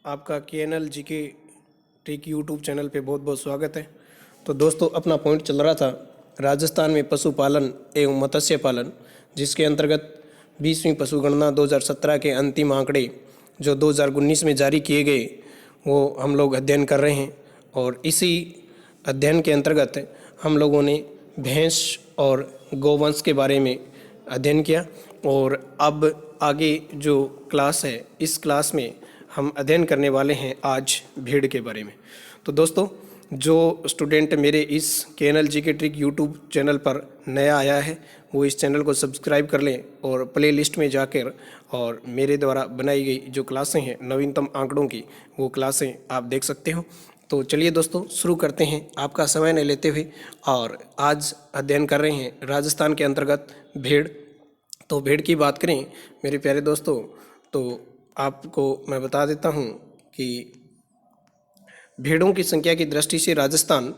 आपका KNL GK trick YouTube channel पे बहुत बहुत स्वागत है। तो दोस्तों, अपना पॉइंट चल रहा था राजस्थान में पशुपालन एवं मत्स्य पालन, जिसके अंतर्गत 20वीं पशुगणना 2017 के अंतिम आंकड़े जो 2019 में जारी किए गए वो हम लोग अध्ययन कर रहे हैं। और इसी अध्ययन के अंतर्गत हम लोगों ने भैंस और गौवंश के बारे में अध्ययन किया। और अब आगे जो क्लास है, इस क्लास में हम अध्ययन करने वाले हैं आज भेड़ के बारे में। तो दोस्तों, जो स्टूडेंट मेरे इस KNL GK trick YouTube channel पर नया आया है वो इस चैनल को सब्सक्राइब कर लें और प्ले लिस्ट में जाकर और मेरे द्वारा बनाई गई जो क्लासें हैं नवीनतम आंकड़ों की, वो क्लासें आप देख सकते हो। तो चलिए दोस्तों, शुरू करते हैं आपका समय न लेते हुए। और आज अध्ययन कर रहे हैं राजस्थान के अंतर्गत भेड़। तो भेड़ की बात करें मेरे प्यारे दोस्तों, तो आपको मैं बता देता हूं कि भेड़ों की संख्या की दृष्टि से राजस्थान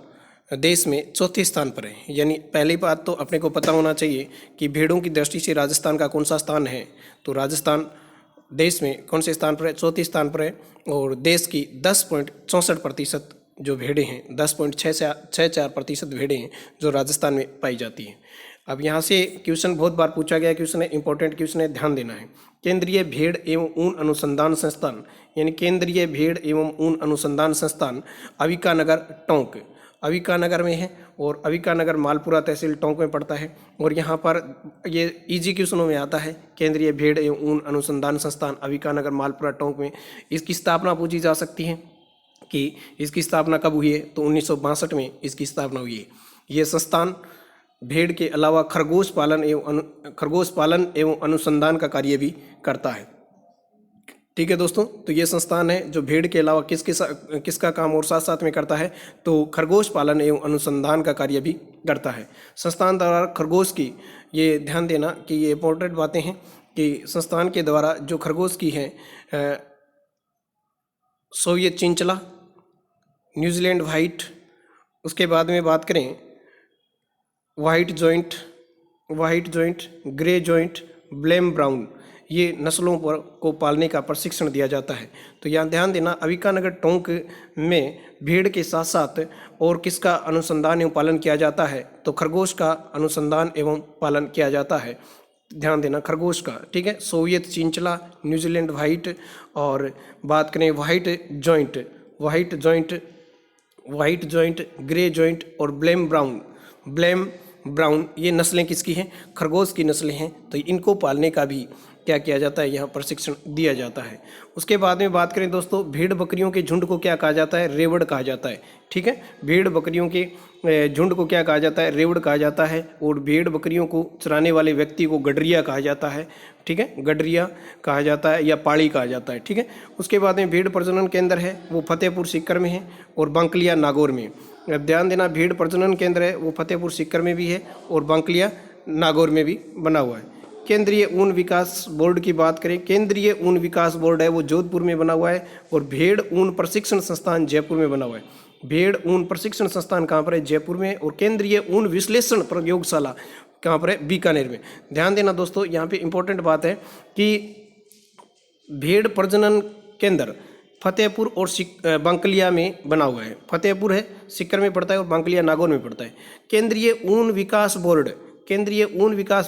देश में चौथे स्थान पर है। यानी पहली बात तो अपने को पता होना चाहिए कि भेड़ों की दृष्टि से राजस्थान का कौन सा स्थान है। तो राजस्थान देश में कौन से स्थान पर है? चौथे स्थान पर है। और देश की 10.64% जो भेड़ें हैं, 10.64% भेड़ें हैं जो राजस्थान में पाई जाती हैं। अब यहाँ से क्वेश्चन बहुत बार पूछा गया क्वेश्चन है, इंपॉर्टेंट क्वेश्चन है, ध्यान देना है। केंद्रीय भेड़ एवं ऊन अनुसंधान संस्थान, यानी केंद्रीय भेड़ एवं ऊन अनुसंधान संस्थान अविकानगर टोंक, अविकानगर में है। और अविकानगर मालपुरा तहसील टोंक में पड़ता है। और यहाँ पर ये इजी क्वेश्चनों में आता है, केंद्रीय भेड़ एवं ऊन अनुसंधान संस्थान अविकानगर मालपुरा टोंक में। इसकी स्थापना पूछी जा सकती है कि इसकी स्थापना कब हुई है, तो 1962 में इसकी स्थापना हुई है। ये संस्थान भेड़ के अलावा खरगोश पालन एवं अनुसंधान का कार्य भी करता है। ठीक है दोस्तों, तो ये संस्थान है जो भेड़ के अलावा किसका काम और साथ साथ में करता है, तो खरगोश पालन एवं अनुसंधान का कार्य भी करता है। संस्थान द्वारा खरगोश की, ये ध्यान देना कि ये इंपॉर्टेंट बातें हैं कि संस्थान के द्वारा जो खरगोश की हैं, सोवियत चिंचला, न्यूजीलैंड वाइट, उसके बाद में बात करें वाइट जॉइंट, ग्रे जॉइंट, ब्लैम ब्राउन, ये नस्लों पर को पालने का प्रशिक्षण दिया जाता है। तो यहाँ ध्यान देना, अविकानगर टोंक में भेड़ के साथ साथ और किसका अनुसंधान एवं पालन किया जाता है, तो खरगोश का अनुसंधान एवं पालन किया जाता है। ध्यान देना, खरगोश का। ठीक है, सोवियत चिंचला, न्यूजीलैंड वाइट, और बात करें वाइट जॉइंट, ग्रे जॉइंट और ब्लैम ब्राउन, ये नस्लें किसकी हैं? खरगोश की नस्लें हैं। तो इनको पालने का भी क्या किया जाता है, यहाँ प्रशिक्षण दिया जाता है। उसके बाद में बात करें दोस्तों, भेड़ बकरियों के झुंड को क्या कहा जाता है? रेवड़ कहा जाता है। ठीक है, भेड़ बकरियों के झुंड को क्या कहा जाता है? रेवड़ कहा जाता है। और भेड़ बकरियों को चराने वाले व्यक्ति को गडरिया कहा जाता है। ठीक है, गडरिया कहा जाता है या पाड़ी कहा जाता है। ठीक है, उसके बाद में भेड़ प्रजनन केंद्र है वो फतेहपुर सीकर में है और बांकलिया नागौर में। अब ध्यान देना, भेड़ प्रजनन केंद्र है वो फतेहपुर सीकर में भी है और बांकलिया नागौर में भी बना हुआ है। केंद्रीय ऊन विकास बोर्ड की बात करें, केंद्रीय ऊन विकास बोर्ड है वो जोधपुर में बना हुआ है। और भेड़ ऊन प्रशिक्षण संस्थान जयपुर में बना हुआ है। भेड़ ऊन प्रशिक्षण संस्थान कहाँ पर है? जयपुर में। और केंद्रीय ऊन विश्लेषण प्रयोगशाला कहाँ पर है? बीकानेर में। ध्यान देना दोस्तों, यहाँ पे इंपॉर्टेंट बात है कि भेड़ प्रजनन केंद्र फतेहपुर और बांकलिया में बना हुआ है। फतेहपुर है सीकर में पड़ता है और बांकलिया नागौर में पड़ता है। केंद्रीय ऊन विकास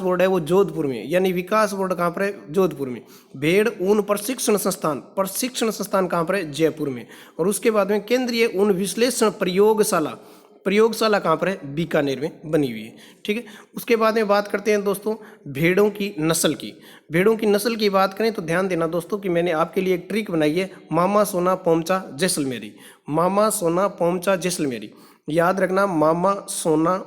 बोर्ड है वो जोधपुर में, यानी विकास बोर्ड कहाँ पर है? जोधपुर में। भेड़ ऊन प्रशिक्षण संस्थान कहाँ पर है? जयपुर में। और उसके बाद में केंद्रीय ऊन विश्लेषण प्रयोगशाला कहाँ पर है? बीकानेर में बनी हुई है। ठीक है, उसके बाद में बात करते हैं दोस्तों भेड़ों की नस्ल की बात करें तो ध्यान देना दोस्तों कि मैंने आपके लिए एक ट्रिक बनाई है, मामा सोना पोमचा जैसलमेरी। याद रखना, मामा सोना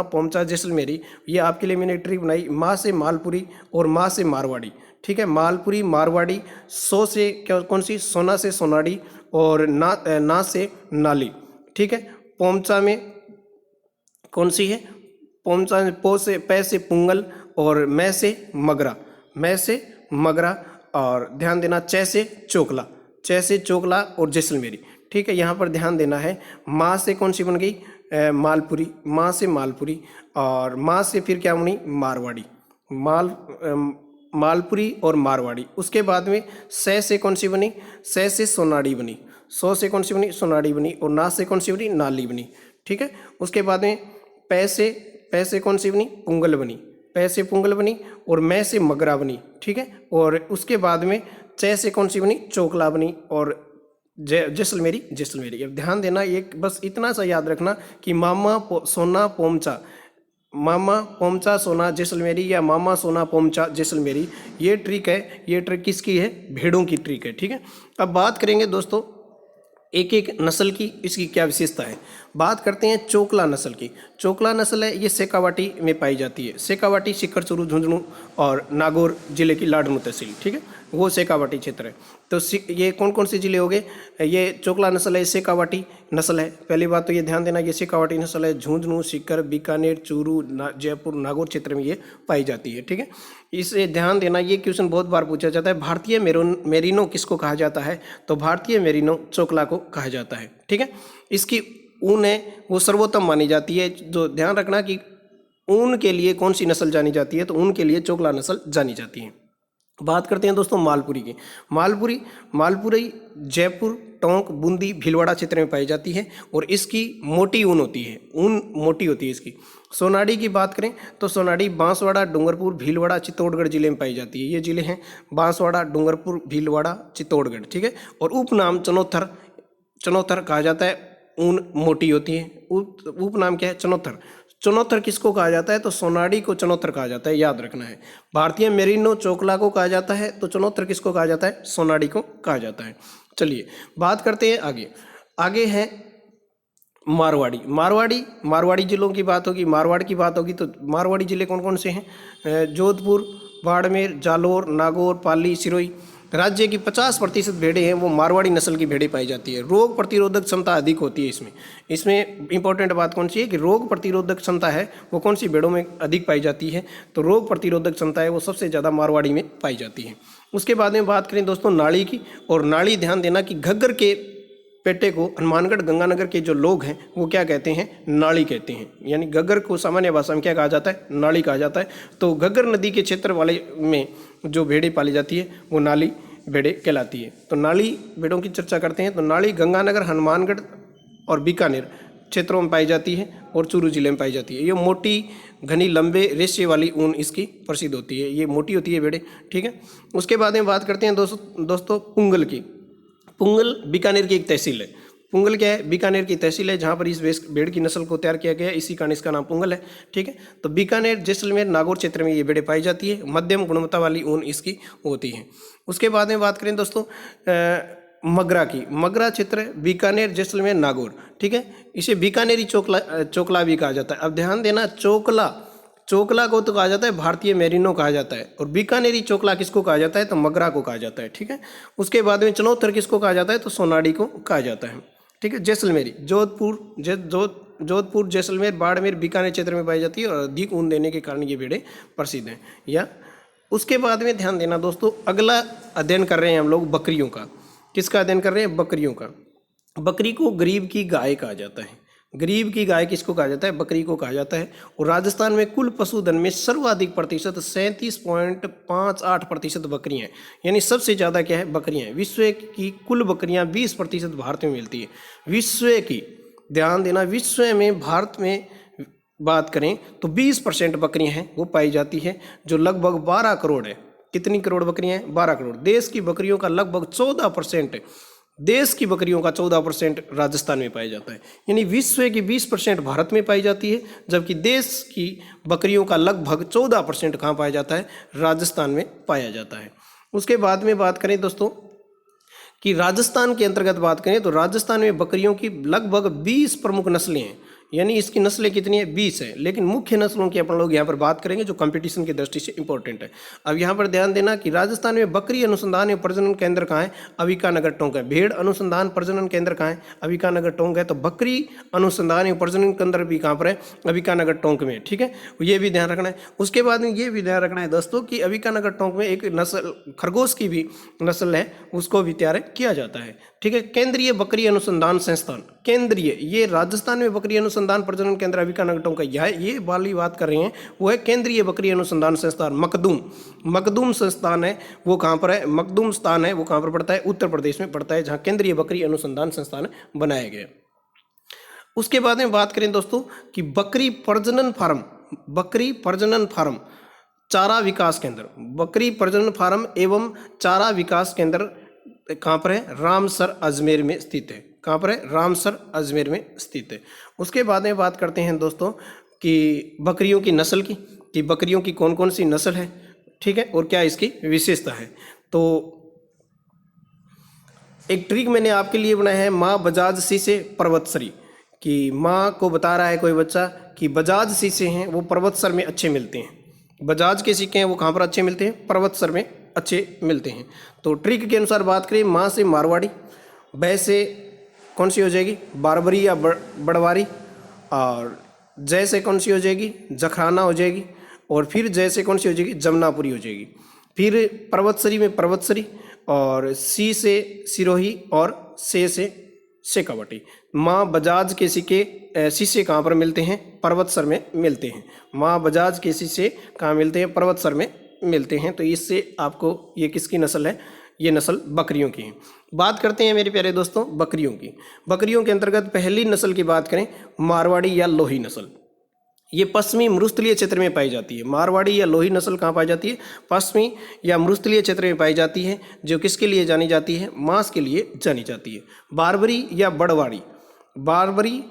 पोमचा जैसलमेरी, ये आपके लिए मैंने ट्रिक बनाई। माँ से मालपुरी और माँ से मारवाड़ी। ठीक है, मालपुरी मारवाड़ी, सो से कौन सी? सोना से सोनाड़ी, और ना से नाली। ठीक है, पोमचा में कौन सी है? पोमचा में पै से पुंगल और मैं से मगरा, और ध्यान देना चे से चोकला और जैसलमेरी। ठीक है, यहाँ पर ध्यान देना है, माँ से कौन सी बन गई? मालपुरी, माँ से मालपुरी, और माँ से फिर क्या बनी? मारवाड़ी। मालपुरी और मारवाड़ी। उसके बाद में सै से कौन सी बनी, सै से सोनाड़ी बनी, सौ से कौन सी बनी, सोनाड़ी बनी, और ना से कौन सी बनी, नाली बनी। ठीक है। उसके बाद में पै से कौन सी बनी, पुंगल बनी, पै से पुंगल बनी, और मैं से मगरा बनी। ठीक है। और उसके बाद में चै से कौन सी बनी, चोकला बनी, और जैसलमेरी जैसलमेरी। अब ध्यान देना, एक बस इतना सा याद रखना कि मामा सोना पोमचा, मामा पोमचा सोना जैसलमेरी या मामा सोना पोमचा जैसलमेरी, ये ट्रिक है। ये ट्रिक किसकी है, भेड़ों की ट्रिक है। ठीक है। अब बात करेंगे दोस्तों एक एक नस्ल की, इसकी क्या विशेषता है। बात करते हैं चोकला नस्ल की। चोकला नस्ल है, ये शेखावाटी में पाई जाती है। शेखावाटी सीकर, चूरू, झुंझुनू और नागौर जिले की लाडनू तहसील। ठीक है, वो शेखावाटी क्षेत्र है। तो ये कौन कौन से जिले हो गए, ये चोकला नस्ल है, शेखावाटी नस्ल है। पहली बात तो ये ध्यान देना, ये शेखावाटी नस्ल है, झुंझुनू, सीकर, बीकानेर, चूरू, जयपुर, नागौर क्षेत्र में ये पाई जाती है। ठीक है, इसे ध्यान देना, ये क्वेश्चन बहुत बार पूछा जाता है। भारतीय मेरिनो किसको कहा जाता है, तो भारतीय मेरिनो चोकला को कहा जाता है। ठीक है, इसकी ऊन है वो सर्वोत्तम मानी जाती है। जो ध्यान रखना कि ऊन के लिए कौन सी नस्ल जानी जाती है, तो ऊन के लिए चोकला नस्ल जानी जाती है। बात करते हैं दोस्तों मालपुरी की। मालपुरी जयपुर, टोंक, बूंदी, भीलवाड़ा क्षेत्र में पाई जाती है और इसकी मोटी ऊन होती है, ऊन मोटी होती है इसकी। सोनाड़ी की बात करें तो सोनाड़ी बांसवाड़ा, डूंगरपुर, भीलवाड़ा, चित्तौड़गढ़ जिले में पाई जाती है। ये जिले हैं बांसवाड़ा, डूंगरपुर, भीलवाड़ा, चित्तौड़गढ़। ठीक है, और उपनाम चनौथर कहा जाता है, ऊन मोटी होती है। उपनाम क्या है, चनौथर। चनौथर किसको कहा जाता है, तो सोनाड़ी को चनौथर कहा जाता है, याद रखना है। भारतीय मेरिनो चोकला को कहा जाता है, तो चनौथर किसको कहा जाता है, सोनाड़ी को कहा जाता है। चलिए बात करते हैं आगे है मारवाड़ी जिलों की बात होगी, मारवाड़ की बात होगी तो मारवाड़ी जिले कौन कौन से हैं, जोधपुर, बाड़मेर, जालोर, नागौर, पाली, सिरोही। राज्य की 50% भेड़ें हैं वो मारवाड़ी नस्ल की भेड़ें पाई जाती है। रोग प्रतिरोधक क्षमता अधिक होती है इसमें इंपॉर्टेंट बात कौन सी है कि रोग प्रतिरोधक क्षमता है वो कौन सी भेड़ों में अधिक पाई जाती है, तो रोग प्रतिरोधक क्षमता है वो सबसे ज़्यादा मारवाड़ी में पाई जाती है। उसके बाद में बात करें दोस्तों नाड़ी की, और नाड़ी ध्यान देना कि घग्गर के पेटे को हनुमानगढ़ गंगानगर के जो लोग हैं वो क्या कहते हैं, नाड़ी कहते हैं। यानी घग्गर को सामान्य भाषा में क्या कहा जाता है, नाड़ी कहा जाता है। तो घग्गर नदी के क्षेत्र वाले में जो भेड़ें पाली जाती है वो नाली भेड़ें कहलाती है। तो नाली भेड़ों की चर्चा करते हैं तो नाड़ी गंगानगर, हनुमानगढ़ और बीकानेर क्षेत्रों में पाई जाती है और चूरू जिले में पाई जाती है। ये मोटी, घनी, लंबे रेशे वाली ऊन इसकी प्रसिद्ध होती है, ये मोटी होती है भेड़ें। ठीक है, उसके बाद में बात करते हैं दोस्तों पुंगल की। पुंगल बीकानेर की एक तहसील है। पुंगल क्या है, बीकानेर की तहसील है जहाँ पर इस भेड़ की नस्ल को तैयार किया गया है, इसी कारण इसका नाम पुंगल है। ठीक है, तो बीकानेर, जैसलमेर, नागौर क्षेत्र में ये भेड़ें पाई जाती है। मध्यम गुणवत्ता वाली ऊन इसकी होती है। उसके बाद में बात करें दोस्तों मगरा की। मगरा क्षेत्र बीकानेर, जैसलमेर, नागौर। ठीक है, इसे बीकानेरी चोकला भी कहा जाता है। अब ध्यान देना, चोकला को तो कहा जाता है भारतीय मेरिनो कहा जाता है, और बीकानेरी चोकला किसको कहा जाता है, तो मगरा को कहा जाता है। ठीक है, उसके बाद में चनौथर किसको कहा जाता है, तो सोनाड़ी को कहा जाता है। ठीक है, जैसलमेरी जोधपुर, जैसलमेर, बाड़मेर, बीकानेर क्षेत्र में पाई जाती है और अधिक ऊन देने के कारण ये भेड़ें प्रसिद्ध हैं। या उसके बाद में ध्यान देना दोस्तों, अगला अध्ययन कर रहे हैं हम लोग बकरियों का। किसका अध्ययन कर रहे हैं, बकरियों का। बकरी को गरीब की गाय कहा जाता है। गरीब की गाय किसको कहा जाता है, बकरी को कहा जाता है। और राजस्थान में कुल पशुधन में सर्वाधिक प्रतिशत 37.58% बकरियां हैं, यानी सबसे ज़्यादा क्या है, बकरियां हैं। विश्व की कुल बकरियां 20% भारत में मिलती है। विश्व की, ध्यान देना, विश्व में भारत में बात करें तो 20% बकरियां हैं वो पाई जाती है, जो लगभग 12 करोड़ है। कितनी करोड़ बकरियां हैं, 12 करोड़। देश की बकरियों का लगभग 14%, देश की बकरियों का 14% राजस्थान में पाया जाता है। यानी विश्व की 20% भारत में पाई जाती है, जबकि देश की बकरियों का लगभग 14% कहाँ पाया जाता है, राजस्थान में पाया जाता है। उसके बाद में बात करें दोस्तों कि राजस्थान के अंतर्गत बात करें तो राजस्थान में बकरियों की लगभग 20 प्रमुख नस्लें हैं। यानी इसकी नस्लें कितनी है, 20 है। लेकिन मुख्य नस्लों की अपन लोग यहाँ पर बात करेंगे जो कंपटीशन की दृष्टि से इंपॉर्टेंट है। अब यहाँ पर ध्यान देना कि राजस्थान में बकरी अनुसंधान एवं प्रजनन केंद्र कहाँ है, अविकानगर टोंक है। भेड़ अनुसंधान प्रजनन केंद्र कहाँ है, अविकानगर टोंक है। तो बकरी अनुसंधान एवं प्रजनन केंद्र भी कहाँ पर है, अविकानगर टोंक में। ठीक है, ये भी ध्यान रखना है। उसके बाद में ये भी ध्यान रखना है दोस्तों कि अविकानगर टोंक में एक नस्ल खरगोश की भी नस्ल है, उसको भी तैयार किया जाता है। ठीक है, केंद्रीय बकरी अनुसंधान संस्थान, केंद्रीय, ये राजस्थान में बकरी अनुसंधान अनुसंधान प्रजनन केंद्र अभिका टोंक का ये वाली बात कर रहे हैं वो है केंद्रीय बकरी अनुसंधान संस्थान मखदूम। मखदूम संस्थान है वो कहाँ पर है, मखदूम स्थान है वो कहाँ पर पड़ता है, उत्तर प्रदेश में पड़ता है, जहाँ केंद्रीय बकरी अनुसंधान संस्थान बनाया गया। उसके बाद में बात करें दोस्तों कि बकरी प्रजनन फार्म चारा विकास केंद्र, बकरी प्रजनन फार्म एवं चारा विकास केंद्र कहाँ पर है, रामसर अजमेर में स्थित है। कहाँ पर है, रामसर अजमेर में स्थित है। उसके बाद में बात करते हैं दोस्तों कि बकरियों की नस्ल की, कि बकरियों की कौन कौन सी नस्ल है, ठीक है, और क्या इसकी विशेषता है। तो एक ट्रिक मैंने आपके लिए बनाया है, माँ बजाज शीशे पर्वतसरी, कि माँ को बता रहा है कोई बच्चा कि बजाज शीशे हैं वो पर्वतसर में अच्छे मिलते हैं, बजाज के सिक्के हैं वो कहाँ पर अच्छे मिलते हैं, पर्वतसर में अच्छे मिलते हैं। तो ट्रिक के अनुसार बात करें, माँ से मारवाड़ी, बै से कौन सी हो जाएगी, बारबरी या बड़वारी, और जय से कौन सी हो जाएगी, जखराना हो जाएगी, और फिर जय से कौन सी हो जाएगी, जमुनापुरी हो जाएगी। फिर पर्वतसरी में पर्वतसरी, और सी से सिरोही, और से शेखावटी। माँ बजाज के सिक्के शीशे कहाँ पर मिलते हैं, पर्वतसर में मिलते हैं। माँ बजाज के शीशे कहाँ मिलते हैं, पर्वतसर में मिलते हैं। तो इससे आपको ये किसकी नस्ल है, ये नस्ल बकरियों की है। बात करते हैं मेरे प्यारे दोस्तों बकरियों की। बकरियों के अंतर्गत पहली नस्ल की बात करें, मारवाड़ी या लोही नस्ल, ये पश्चिमी मरुस्थलीय क्षेत्र में पाई जाती है। मारवाड़ी या लोही नस्ल कहाँ पाई जाती है, पश्चिमी या मरुस्थलीय क्षेत्र में पाई जाती है, जो किसके लिए जानी जाती है, मांस के लिए जानी जाती है। बारबरी या बड़वाड़ी, बारबरी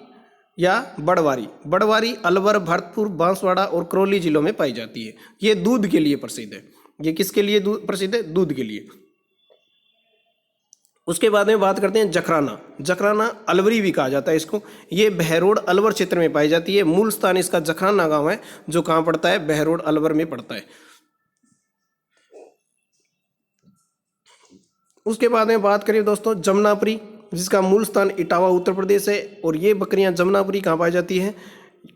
या बड़वारी अलवर, भरतपुर, बांसवाड़ा और करौली जिलों में पाई जाती है। ये दूध के लिए प्रसिद्ध है। ये किसके लिए प्रसिद्ध है, दूध के लिए। उसके बाद में बात करते हैं जखराना। जखराना अलवरी भी कहा जाता है इसको। ये बहरोड अलवर क्षेत्र में पाई जाती है। मूल स्थान इसका जखराना गांव है, जो कहाँ पड़ता है, बहरोड अलवर में पड़ता है। उसके बाद में बात करें दोस्तों जमुनापुरी, जिसका मूल स्थान इटावा उत्तर प्रदेश है, और ये बकरियां जमुनापुरी कहाँ पाई जाती है,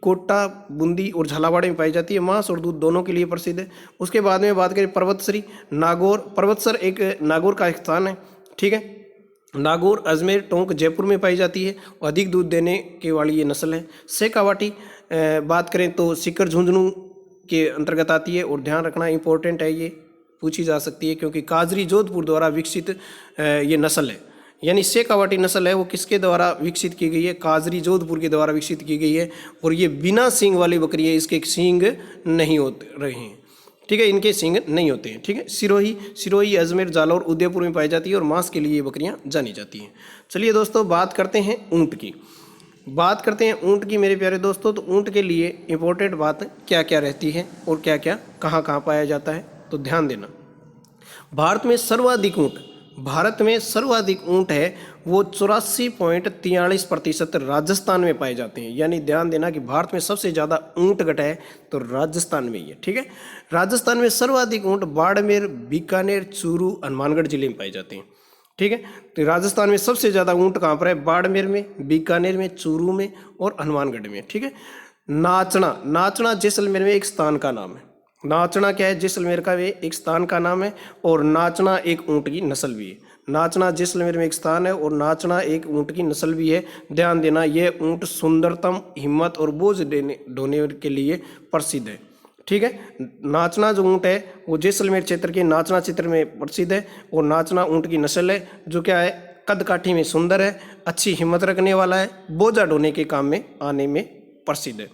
कोटा, बूंदी और झालावाड़ में पाई जाती है। मांस और दूध दोनों के लिए प्रसिद्ध है। उसके बाद में बात करें पर्वतसरी, नागौर, पर्वतसर एक नागौर का एक स्थान है, ठीक है। नागौर, अजमेर, टोंक, जयपुर में पाई जाती है। अधिक दूध देने के वाली ये नस्ल है। शेखावाटी बात करें तो सीकर झुंझुनू के अंतर्गत आती है, और ध्यान रखना इंपॉर्टेंट है, ये पूछी जा सकती है, क्योंकि काजरी जोधपुर द्वारा विकसित ये नस्ल है। यानी शेखावाटी नस्ल है वो किसके द्वारा विकसित की गई है, काजरी जोधपुर के द्वारा विकसित की गई है। और ये बिना सींग वाली बकरी है, इसके सींग नहीं होते रहे हैं, ठीक है, इनके सींग नहीं होते हैं, ठीक है। सिरोही अजमेर, जालौर, उदयपुर में पाई जाती है, और मांस के लिए ये बकरियां जानी जाती हैं। चलिए दोस्तों बात करते हैं ऊंट की। बात करते हैं ऊंट की मेरे प्यारे दोस्तों। तो ऊंट के लिए इंपॉर्टेंट बात क्या क्या रहती है और क्या क्या कहाँ कहाँ पाया जाता है, तो ध्यान देना। भारत में सर्वाधिक ऊंट है वो 84.43% राजस्थान में पाए जाते हैं। यानी ध्यान देना कि भारत में सबसे ज़्यादा ऊंट गट है तो राजस्थान में ही है, ठीक है। राजस्थान में सर्वाधिक ऊंट बाड़मेर, बीकानेर, चूरू, हनुमानगढ़ जिले में पाए जाते हैं, ठीक है। तो राजस्थान में सबसे ज़्यादा ऊंट कहाँ पर है, बाड़मेर में, बीकानेर में, चूरू में और हनुमानगढ़ में, ठीक है। नाचना जैसलमेर में एक स्थान का नाम है। नाचना क्या है, जैसलमेर का वे एक स्थान का नाम है, और नाचना एक ऊंट की नस्ल भी है। नाचना जैसलमेर में एक स्थान है और नाचना एक ऊंट की नस्ल भी है। ध्यान देना, ये ऊंट सुंदरतम, हिम्मत और बोझ ढोने के लिए प्रसिद्ध है, ठीक है। नाचना जो ऊंट है वो जैसलमेर क्षेत्र के नाचना क्षेत्र में प्रसिद्ध है, और नाचना ऊंट की नस्ल है जो क्या है, कद काठी में सुंदर है, अच्छी हिम्मत रखने वाला है, बोझा ढोने के काम में आने में प्रसिद्ध है।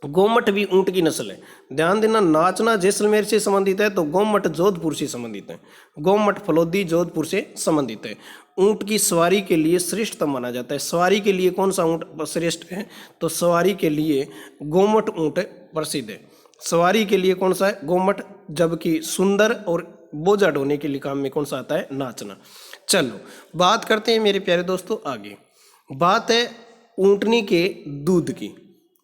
गोमट भी ऊंट की नस्ल है। ध्यान देना, नाचना जैसलमेर से संबंधित है तो गोमट जोधपुर से संबंधित है। गोमट फलोदी जोधपुर से संबंधित है। ऊंट की सवारी के लिए श्रेष्ठतम माना जाता है। सवारी के लिए कौन सा ऊंट श्रेष्ठ है, तो सवारी के लिए गोमट ऊंट प्रसिद्ध है। सवारी के लिए कौन सा है, गोमट, जबकि सुंदर और बोझा ढोने के लिए काम में कौन सा आता है, नाचना। चलो बात करते हैं मेरे प्यारे दोस्तों आगे। बात है ऊंटनी के दूध की।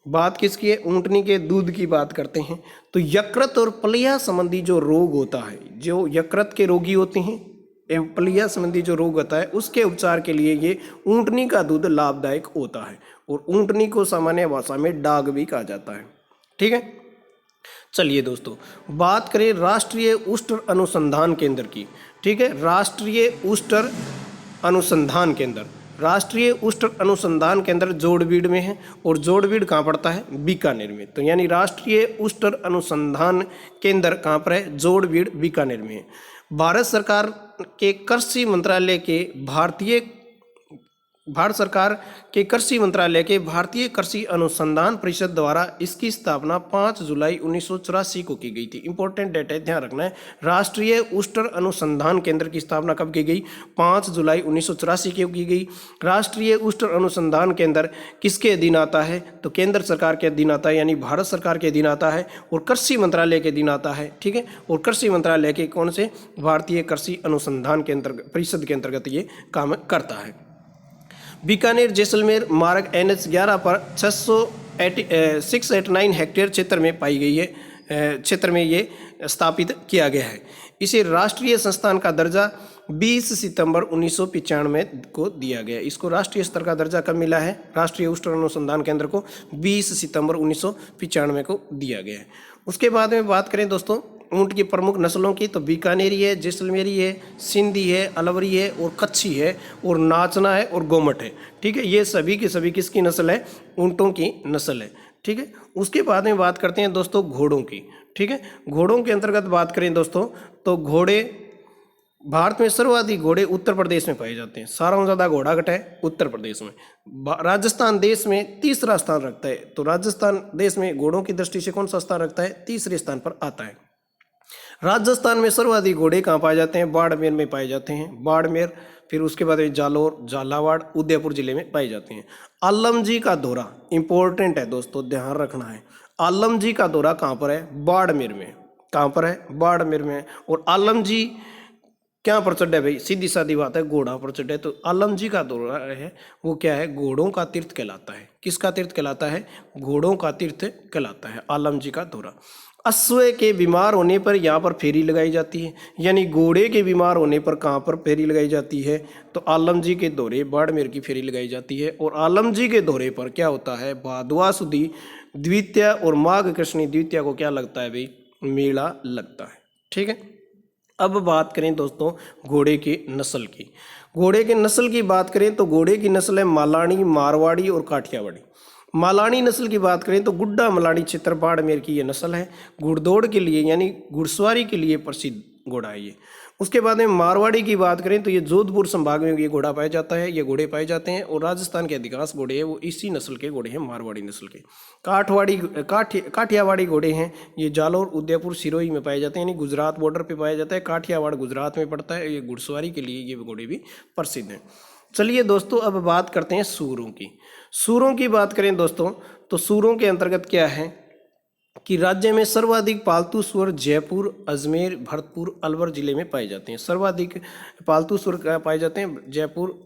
बात किसकी है, ऊंटनी के दूध की बात करते हैं। तो यकृत और प्लीहा संबंधी जो रोग होता है, जो यकृत के रोगी होते हैं एवं प्लीहा संबंधी जो रोग होता है, उसके उपचार के लिए ये ऊंटनी का दूध लाभदायक होता है। और ऊंटनी को सामान्य भाषा में डाग भी कहा जाता है, ठीक है। चलिए दोस्तों बात करें राष्ट्रीय ऊष्टर अनुसंधान केंद्र की, ठीक है। राष्ट्रीय ऊष्टर अनुसंधान केंद्र, राष्ट्रीय उष्ण अनुसंधान केंद्र जोड़बीड़ में है, और जोड़बीड़ कहाँ पड़ता है? बीकानेर में। तो यानी राष्ट्रीय उष्ण अनुसंधान केंद्र कहाँ पर है? जोड़बीड़ बीकानेर में है। भारत सरकार के कृषि मंत्रालय के भारतीय कृषि अनुसंधान परिषद द्वारा इसकी स्थापना 5 जुलाई 1984 को की गई थी। इंपॉर्टेंट डेटा है, ध्यान रखना है। राष्ट्रीय उष्ण अनुसंधान केंद्र की स्थापना कब की गई? 5 जुलाई 1984 को की गई। राष्ट्रीय उष्ण अनुसंधान केंद्र किसके अधीन आता है? तो केंद्र सरकार के अधीन आता है, यानी भारत सरकार के अधीन आता है, और कृषि मंत्रालय के अधीन आता है। ठीक है, और कृषि मंत्रालय के कौन से? भारतीय कृषि अनुसंधान केंद्र परिषद के अंतर्गत ये काम करता है। बीकानेर जैसलमेर मार्ग NH 11 पर 689 हेक्टेयर क्षेत्र में पाई गई है, क्षेत्र में ये स्थापित किया गया है। इसे राष्ट्रीय संस्थान का दर्जा 20 सितंबर 1995 को दिया गया। इसको राष्ट्रीय स्तर का दर्जा कब मिला है? राष्ट्रीय उष्ण अनुसंधान केंद्र को 20 सितंबर 1995 को दिया गया है। उसके बाद में बात करें दोस्तों ऊँट की प्रमुख नस्लों की, तो बीकानेरी है, जैसलमेरी है, सिंधी है, अलवरी है, और कच्छी है, और नाचना है, और गोमट है। ठीक है, ये सभी की सभी किसकी नस्ल है? ऊँटों की नस्ल है। ठीक है, उसके बाद में बात करते हैं दोस्तों घोड़ों की। ठीक है, घोड़ों के अंतर्गत बात करें दोस्तों, तो घोड़े भारत में सर्वाधिक घोड़े उत्तर प्रदेश में पाए जाते हैं। सारों से ज़्यादा घोड़ा घटा है उत्तर प्रदेश में। राजस्थान देश में तीसरा स्थान रखता है। तो राजस्थान देश में घोड़ों की दृष्टि से कौन सा स्थान रखता है? तीसरे स्थान पर आता है। राजस्थान में सर्वाधिक घोड़े कहाँ पाए जाते हैं? बाड़मेर में पाए जाते हैं। बाड़मेर, फिर उसके बाद जालोर, झालावाड़, उदयपुर जिले में पाए जाते हैं। आलमजी का दौरा इंपॉर्टेंट है दोस्तों, ध्यान रखना है। आलमजी का दौरा कहाँ पर है? बाड़मेर में। कहाँ पर है? बाड़मेर में। और आलमजी क्या पर चढ़ है भाई? सीधी सादी बात है, घोड़ा पर चढ़ है। तो आलमजी का दौरा है वो क्या है? घोड़ों का तीर्थ कहलाता है। किसका तीर्थ कहलाता है? घोड़ों का तीर्थ कहलाता है आलमजी का दौरा। अश्व के बीमार होने पर यहाँ पर फेरी लगाई जाती है, यानी घोड़े के बीमार होने पर कहाँ पर फेरी लगाई जाती है? तो आलमजी के दौरे बाड़मेर की फेरी लगाई जाती है। और आलमजी के दौरे पर क्या होता है? भादवा सुदी द्वितीया और माघ कृष्णी द्वितीया को क्या लगता है भाई? मेला लगता है। ठीक है, अब बात करें दोस्तों घोड़े की नस्ल की। घोड़े की नस्ल की बात करें तो घोड़े की नस्ल है मालानी, मारवाड़ी और काठियावाड़ी। मालानी नस्ल की बात करें तो गुड्डा मलानी क्षेत्र बाड़मेर की ये नस्ल है। घुड़दौड़ के लिए यानी घुड़सवारी के लिए प्रसिद्ध घोड़ा है ये। उसके बाद में मारवाड़ी की बात करें तो ये जोधपुर संभाग में ये घोड़ा पाया जाता है, ये घोड़े पाए जाते हैं। और राजस्थान के अधिकांश घोड़े हैं वो इसी नस्ल के घोड़े हैं, मारवाड़ी नस्ल के। काठियावाड़ी घोड़े हैं, ये जालोर, उदयपुर, सिरोही में पाए जाते हैं, यानी गुजरात बॉर्डर पे पाया जाता है। काठियावाड़ गुजरात में पड़ता है। ये घुड़सवारी के लिए ये घोड़े भी प्रसिद्ध हैं। चलिए दोस्तों अब बात करते हैं सूरों की। सूरों की बात करें दोस्तों तो सूरों के अंतर्गत क्या है कि राज्य में सर्वाधिक पालतू सूअर जयपुर, अजमेर, भरतपुर, अलवर जिले में पाए जाते हैं। सर्वाधिक पालतू सूअर पाए जाते हैं जयपुर,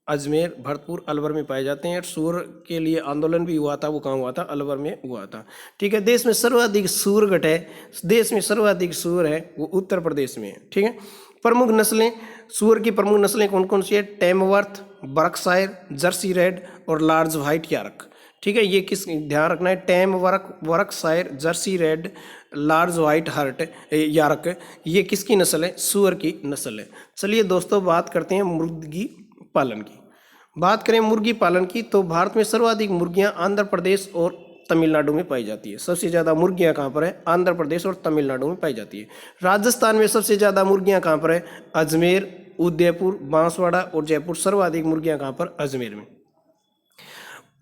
अजमेर, भरतपुर, अलवर में पाए जाते हैं। सूअर के लिए आंदोलन भी हुआ था, वो कहाँ हुआ था? अलवर में हुआ था। ठीक है, देश में सर्वाधिक सूअर है, देश में सर्वाधिक सूअर है वो उत्तर प्रदेश में है। ठीक है, प्रमुख नस्लें, सूअर की प्रमुख नस्लें कौन कौन सी है? टैमवर्थ, बर्कशायर, जर्सी रेड और लार्ज व्हाइट यार्क। ठीक है, ये किस ध्यान रखना है? Berkshire, Jersey red, large white heart York, ये किसकी नस्ल है? सूअर की नस्ल है। चलिए दोस्तों बात करते हैं मुर्गी पालन की। बात करें मुर्गी पालन की तो भारत में सर्वाधिक मुर्गियां आंध्र प्रदेश और तमिलनाडु में पाई जाती है। सबसे ज़्यादा मुर्गियां कहाँ पर है? आंध्र प्रदेश और तमिलनाडु में पाई जाती है। राजस्थान में सबसे ज़्यादा मुर्गियां कहाँ पर है? अजमेर, उदयपुर, बांसवाड़ा और जयपुर। सर्वाधिक मुर्गियां कहाँ पर? अजमेर में।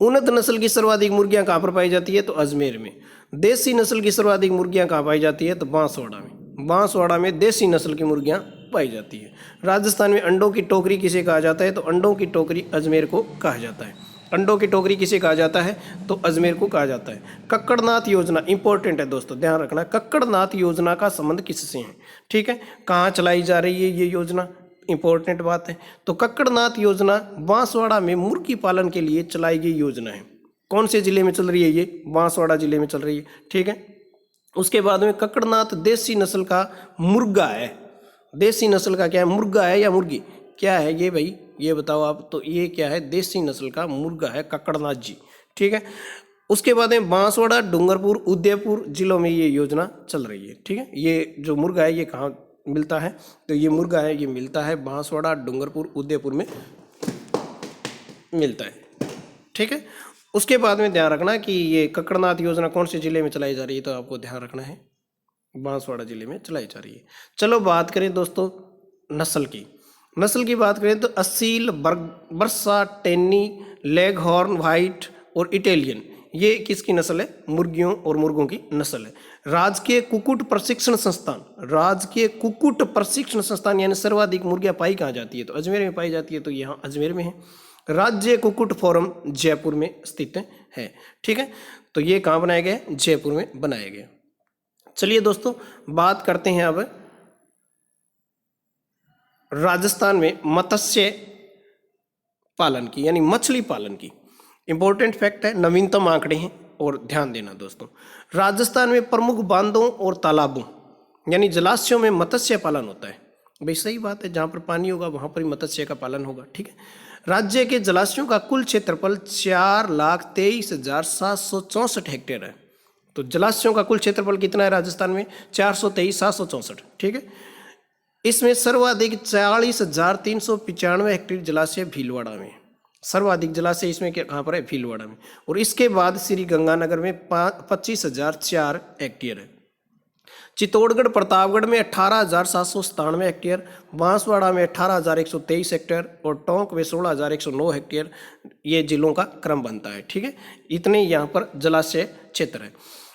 उन्नत नस्ल की सर्वाधिक मुर्गियां कहाँ पर पाई जाती है? तो अजमेर में। देसी नस्ल की सर्वाधिक मुर्गियां कहाँ पाई जाती है? तो बांसवाड़ा में। बांसवाड़ा में देसी नस्ल की मुर्गियां पाई जाती है। राजस्थान में अंडों की टोकरी किसे कहा जाता है? तो अंडों की टोकरी अजमेर को कहा जाता है। अंडों की टोकरी किसे कहा जाता है? तो अजमेर को कहा जाता है। कक्कड़नाथ योजना इंपॉर्टेंट है दोस्तों, ध्यान रखना। कक्कड़नाथ योजना का संबंध किससे है? ठीक है, कहाँ चलाई जा रही है ये योजना? इंपॉर्टेंट बात है। तो कक्कड़नाथ योजना बांसवाड़ा में मुर्गी पालन के लिए चलाई गई योजना है। कौन से जिले में चल रही है ये? बांसवाड़ा जिले में चल रही है। ठीक है, उसके बाद में कक्कड़नाथ देसी नस्ल का मुर्गा है। देसी नस्ल का क्या है? मुर्गा है या मुर्गी? क्या है ये भाई? ये बताओ आप। तो ये क्या है? देसी नस्ल का मुर्गा है कक्कड़नाथ जी। ठीक है, उसके बाद में बांसवाड़ा, डूंगरपुर, उदयपुर जिलों में ये योजना चल रही है। ठीक है, ये जो मुर्गा है ये कहाँ मिलता है? तो ये मुर्गा है ये मिलता है बांसवाड़ा, डूंगरपुर, उदयपुर में मिलता है। ठीक है, उसके बाद में ध्यान रखना कि ये ककड़नाथ योजना कौन से जिले में चलाई जा रही है, तो आपको ध्यान रखना है बांसवाड़ा जिले में चलाई जा रही है। चलो बात करें दोस्तों नस्ल की। नस्ल की बात करें तो असील, बर्सा, टेनी, लेगहॉर्न, व्हाइट और इटालियन, ये किसकी नस्ल है? मुर्गियों और मुर्गों की नस्ल है। राजकीय कुक्कुट प्रशिक्षण संस्थान, राजकीय कुक्कुट प्रशिक्षण संस्थान यानी सर्वाधिक मुर्गियां पाई कहाँ जाती है? तो अजमेर में पाई जाती है, तो यहाँ अजमेर में है। राज्य कुक्कुट फोरम जयपुर में स्थित है। ठीक है, तो ये कहाँ बनाया गया? जयपुर में बनाया गया। चलिए दोस्तों बात करते हैं अब राजस्थान में मत्स्य पालन की, यानी मछली पालन की। इंपॉर्टेंट फैक्ट है, नवीनतम आंकड़े हैं और ध्यान देना दोस्तों। राजस्थान में प्रमुख बांधों और तालाबों यानी जलाशयों में मत्स्य पालन होता है। भाई सही बात है, जहाँ पर पानी होगा वहाँ पर ही मत्स्य का पालन होगा। ठीक है, राज्य के जलाशयों का कुल क्षेत्रफल 4,23,764 हेक्टेयर है। तो जलाशयों का कुल क्षेत्रफल कितना है राजस्थान में? 423,764। ठीक है, इसमें सर्वाधिक 40,395 हेक्टेयर जलाशय भीलवाड़ा में। सर्वाधिक जलाशय इसमें कहाँ पर है? भीलवाड़ा में। और इसके बाद श्री गंगानगर में 25,004 हेक्टेयर है। चित्तौड़गढ़ प्रतापगढ़ में 18,797 हेक्टेयर, बांसवाड़ा में 18,123 हेक्टेयर और टोंक में 16,109 हेक्टेयर, ये जिलों का क्रम बनता है। ठीक है, इतने यहाँ पर जलाशय क्षेत्र है।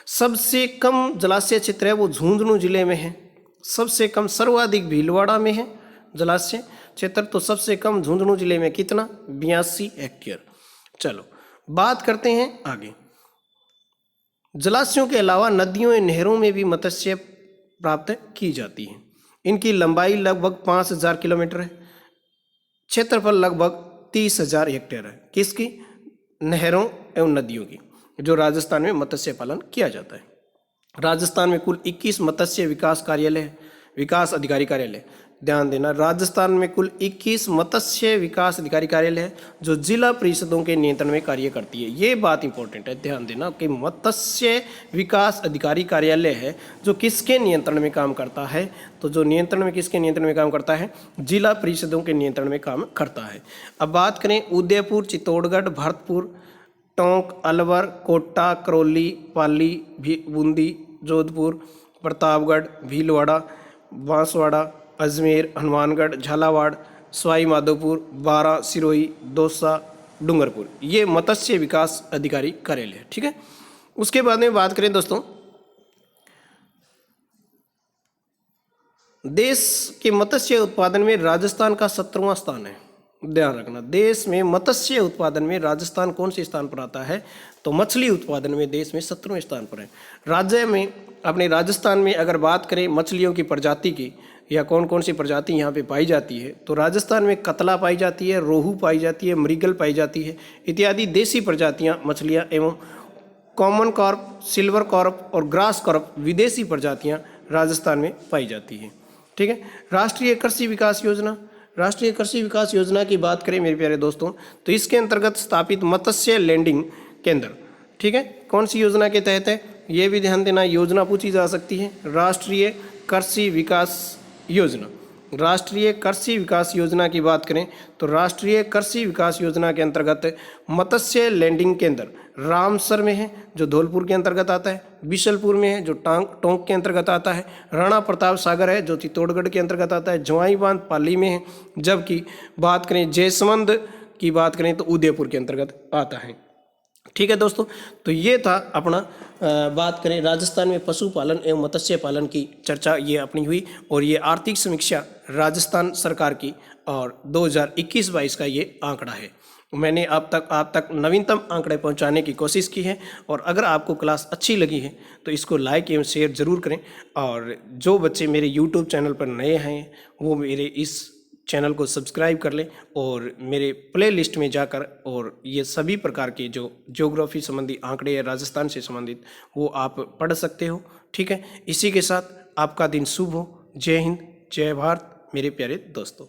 सबसे कम जलाशय क्षेत्र है वो झुंझुनू जिले में है। सबसे कम, सर्वाधिक भीलवाड़ा में है जलाशय क्षेत्र, तो सबसे कम झुंझुनू जिले में कितना? 82 हेक्टेयर। चलो बात करते हैं आगे। जलाशयों के अलावा नदियों एवं नहरों में भी मत्स्य प्राप्त की जाती है। इनकी लंबाई लगभग 5,000 किलोमीटर है, क्षेत्रफल लगभग 30,000 हेक्टेयर है। किसकी? नहरों एवं नदियों की, जो राजस्थान में मत्स्य पालन किया जाता है। राजस्थान में कुल 21 मत्स्य विकास कार्यालय, विकास अधिकारी कार्यालय, ध्यान देना, राजस्थान में कुल 21 मत्स्य विकास अधिकारी कार्यालय है जो जिला परिषदों के नियंत्रण में कार्य करती है। ये बात इंपॉर्टेंट है, ध्यान देना कि मत्स्य विकास अधिकारी कार्यालय है जो किसके नियंत्रण में काम करता है? तो जो नियंत्रण में, किसके नियंत्रण में काम करता है? जिला परिषदों के नियंत्रण में काम करता है। अब बात करें उदयपुर, चित्तौड़गढ़, भरतपुर, टोंक, अलवर, कोटा, करौली, पाली, बूंदी, जोधपुर, प्रतापगढ़, भीलवाड़ा, बांसवाड़ा, अजमेर, हनुमानगढ़, झालावाड़, सवाई माधोपुर, बारां, सिरोही, दौसा, डूंगरपुर, ये मत्स्य विकास अधिकारी कार्यालय है। ठीक है, उसके बाद में बात करें दोस्तों, देश के मत्स्य उत्पादन में राजस्थान का 17वां स्थान है। ध्यान रखना, देश में मत्स्य उत्पादन में राजस्थान कौन से स्थान पर आता है? तो मछली उत्पादन में देश में 17वें स्थान पर है। राज्य में, अपने राजस्थान में अगर बात करें मछलियों की प्रजाति की, या कौन कौन सी प्रजाति यहाँ पे पाई जाती है, तो राजस्थान में कतला पाई जाती है, रोहू पाई जाती है, मृगल पाई जाती है इत्यादि देसी प्रजातियाँ मछलियाँ एवं कॉमन कार्प, सिल्वर कार्प और ग्रास कार्प विदेशी प्रजातियाँ राजस्थान में पाई जाती है। ठीक है, राष्ट्रीय कृषि विकास योजना, राष्ट्रीय कृषि विकास योजना की बात करें मेरे प्यारे दोस्तों, तो इसके अंतर्गत स्थापित मत्स्य लैंडिंग केंद्र, ठीक है, कौन सी योजना के तहत है? ये भी ध्यान देना, योजना पूछी जा सकती है। राष्ट्रीय कृषि विकास योजना, राष्ट्रीय कृषि विकास योजना की बात करें तो राष्ट्रीय कृषि विकास योजना के अंतर्गत मत्स्य लैंडिंग केंद्र रामसर में है जो धौलपुर के अंतर्गत आता है, बिशलपुर में है जो टोंक के अंतर्गत आता है, राणा प्रताप सागर है जो चित्तौड़गढ़ के अंतर्गत आता है, जवाई बांध पाली में है, जबकि बात करें जयसमंद की बात करें तो उदयपुर के अंतर्गत आता है। ठीक है दोस्तों, तो ये था अपना बात करें राजस्थान में पशुपालन एवं मत्स्य पालन की चर्चा ये अपनी हुई, और ये आर्थिक समीक्षा राजस्थान सरकार की और 2021-22 का ये आंकड़ा है। मैंने आप तक नवीनतम आंकड़े पहुंचाने की कोशिश की है, और अगर आपको क्लास अच्छी लगी है तो इसको लाइक एवं शेयर ज़रूर करें। और जो बच्चे मेरे यूट्यूब चैनल पर नए हैं वो मेरे इस चैनल को सब्सक्राइब कर लें और मेरे प्ले लिस्ट में जाकर और ये सभी प्रकार के जो ज्योग्राफी संबंधी आंकड़े या राजस्थान से संबंधित वो आप पढ़ सकते हो। ठीक है, इसी के साथ आपका दिन शुभ हो। जय हिंद, जय भारत मेरे प्यारे दोस्तों।